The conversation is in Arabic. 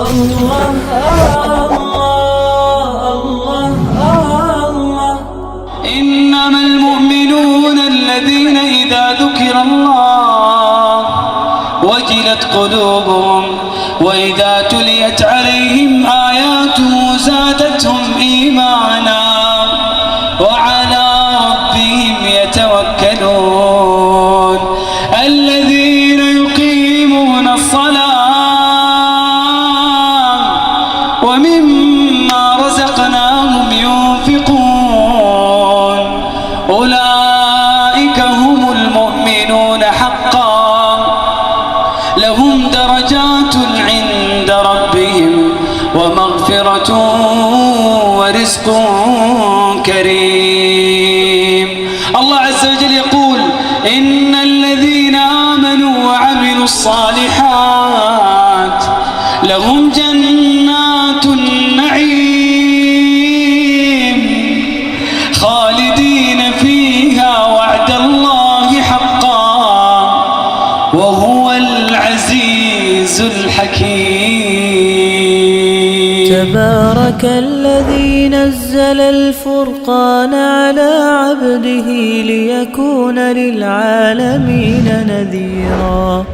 الله الله الله. إنما المؤمنون الذين إذا ذكر الله وجلت قلوبهم وإذا تليت عليهم آياته زادتهم إيمانا وعلى ربهم يتوكلون. الذين يقيمون الصلاة ومما رزقناهم ينفقون أولئك هم المؤمنون حقا لهم درجات عند ربهم ومغفرة ورزق كريم. الله عز وجل يقول إن الذين آمنوا وعملوا الصالحات لهم جنات النعيم خالدين فيها وعد الله حقا وهو العزيز الحكيم. تبارك الذي نزل الفرقان على عبده ليكون للعالمين نذيرا.